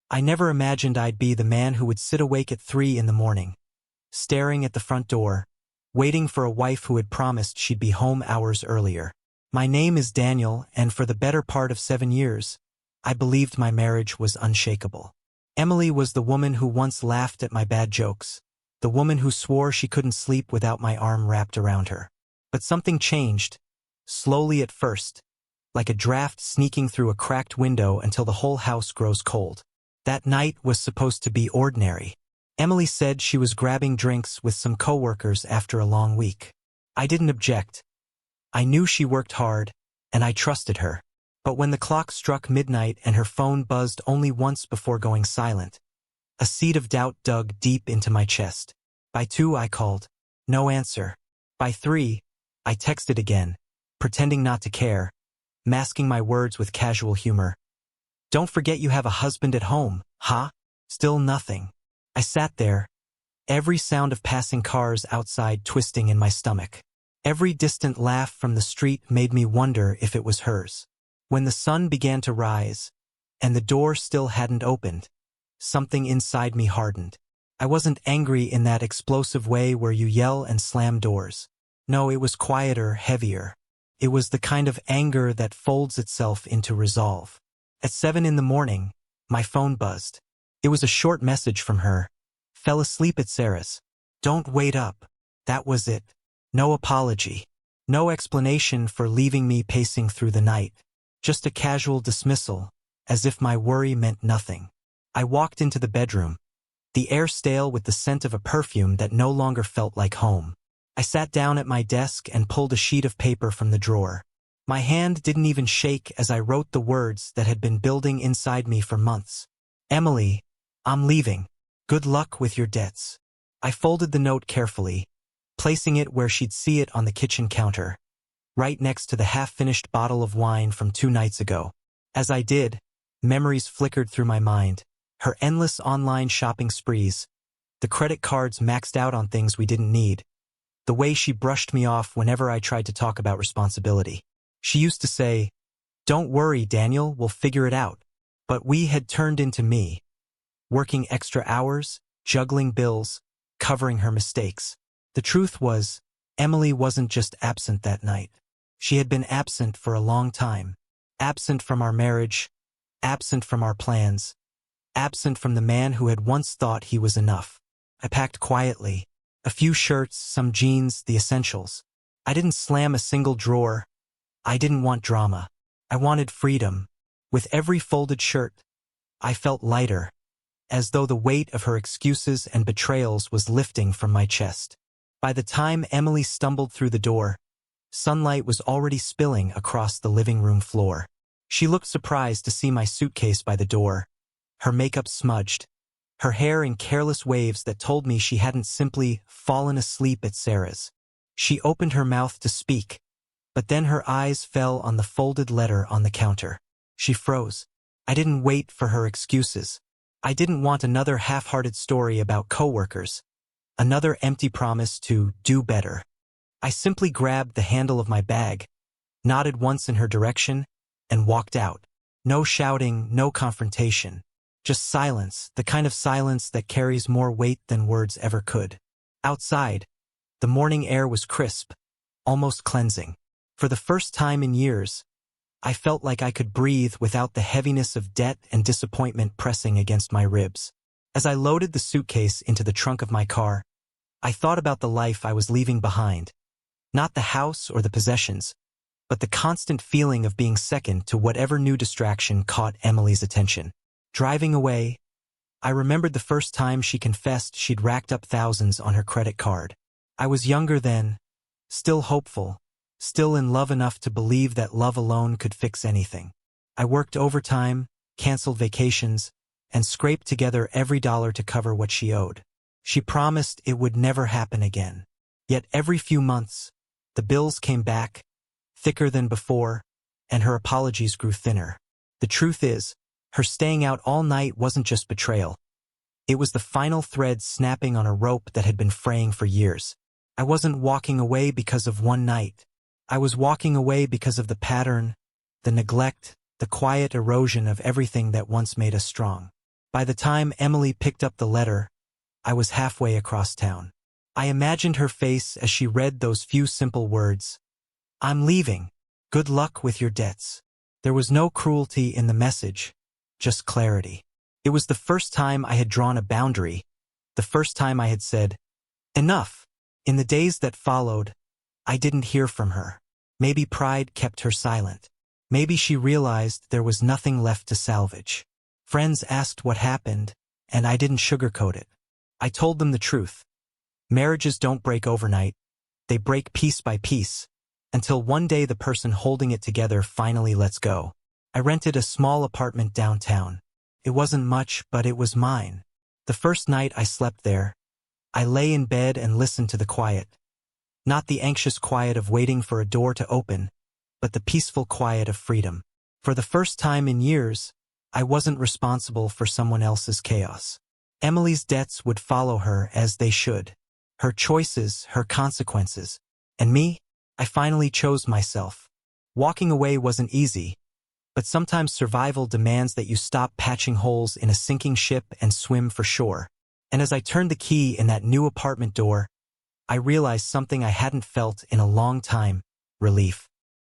I never imagined I'd be the man who would sit awake at 3 in the morning, staring at the front door, waiting for a wife who had promised she'd be home hours earlier. My name is Daniel, and for the better part of 7 years, I believed my marriage was unshakable. Emily was the woman who once laughed at my bad jokes, the woman who swore she couldn't sleep without my arm wrapped around her. But something changed, slowly at first, like a draft sneaking through a cracked window until the whole house grows cold. That night was supposed to be ordinary. Emily said she was grabbing drinks with some coworkers after a long week. I didn't object. I knew she worked hard, and I trusted her. But when the clock struck midnight and her phone buzzed only once before going silent, a seed of doubt dug deep into my chest. By 2, I called. No answer. By 3, I texted again, pretending not to care, masking my words with casual humor. Don't forget you have a husband at home, huh? Still nothing. I sat there, every sound of passing cars outside twisting in my stomach. Every distant laugh from the street made me wonder if it was hers. When the sun began to rise, and the door still hadn't opened, something inside me hardened. I wasn't angry in that explosive way where you yell and slam doors. No, it was quieter, heavier. It was the kind of anger that folds itself into resolve. At 7 in the morning, my phone buzzed. It was a short message from her. Fell asleep at Sarah's. Don't wait up. That was it. No apology. No explanation for leaving me pacing through the night. Just a casual dismissal, as if my worry meant nothing. I walked into the bedroom, the air stale with the scent of a perfume that no longer felt like home. I sat down at my desk and pulled a sheet of paper from the drawer. My hand didn't even shake as I wrote the words that had been building inside me for months. Emily, I'm leaving. Good luck with your debts. I folded the note carefully, placing it where she'd see it on the kitchen counter, right next to the half-finished bottle of wine from 2 nights ago. As I did, memories flickered through my mind. Her endless online shopping sprees, the credit cards maxed out on things we didn't need, the way she brushed me off whenever I tried to talk about responsibility. She used to say, "Don't worry, Daniel, we'll figure it out." But we had turned into me, working extra hours, juggling bills, covering her mistakes. The truth was, Emily wasn't just absent that night. She had been absent for a long time. Absent from our marriage, absent from our plans, absent from the man who had once thought he was enough. I packed quietly. A few shirts, some jeans, the essentials. I didn't slam a single drawer. I didn't want drama. I wanted freedom. With every folded shirt, I felt lighter, as though the weight of her excuses and betrayals was lifting from my chest. By the time Emily stumbled through the door, sunlight was already spilling across the living room floor. She looked surprised to see my suitcase by the door, her makeup smudged, her hair in careless waves that told me she hadn't simply fallen asleep at Sarah's. She opened her mouth to speak, but then her eyes fell on the folded letter on the counter. She froze. I didn't wait for her excuses. I didn't want another half-hearted story about coworkers, another empty promise to do better. I simply grabbed the handle of my bag, nodded once in her direction, and walked out. No shouting, no confrontation. Just silence, the kind of silence that carries more weight than words ever could. Outside, the morning air was crisp, almost cleansing. For the first time in years, I felt like I could breathe without the heaviness of debt and disappointment pressing against my ribs. As I loaded the suitcase into the trunk of my car, I thought about the life I was leaving behind. Not the house or the possessions, but the constant feeling of being second to whatever new distraction caught Emily's attention. Driving away, I remembered the first time she confessed she'd racked up thousands on her credit card. I was younger then, still hopeful, still in love enough to believe that love alone could fix anything. I worked overtime, canceled vacations, and scraped together every dollar to cover what she owed. She promised it would never happen again. Yet every few months, the bills came back, thicker than before, and her apologies grew thinner. The truth is, her staying out all night wasn't just betrayal. It was the final thread snapping on a rope that had been fraying for years. I wasn't walking away because of one night. I was walking away because of the pattern, the neglect, the quiet erosion of everything that once made us strong. By the time Emily picked up the letter, I was halfway across town. I imagined her face as she read those few simple words. I'm leaving. Good luck with your debts. There was no cruelty in the message, just clarity. It was the first time I had drawn a boundary, the first time I had said, enough. In the days that followed, I didn't hear from her. Maybe pride kept her silent. Maybe she realized there was nothing left to salvage. Friends asked what happened, and I didn't sugarcoat it. I told them the truth. Marriages don't break overnight. They break piece by piece, until one day the person holding it together finally lets go. I rented a small apartment downtown. It wasn't much, but it was mine. The first night I slept there, I lay in bed and listened to the quiet. Not the anxious quiet of waiting for a door to open, but the peaceful quiet of freedom. For the first time in years, I wasn't responsible for someone else's chaos. Emily's debts would follow her as they should. Her choices, her consequences. And me? I finally chose myself. Walking away wasn't easy, but sometimes survival demands that you stop patching holes in a sinking ship and swim for shore. And as I turned the key in that new apartment door, I realized something I hadn't felt in a long time: relief.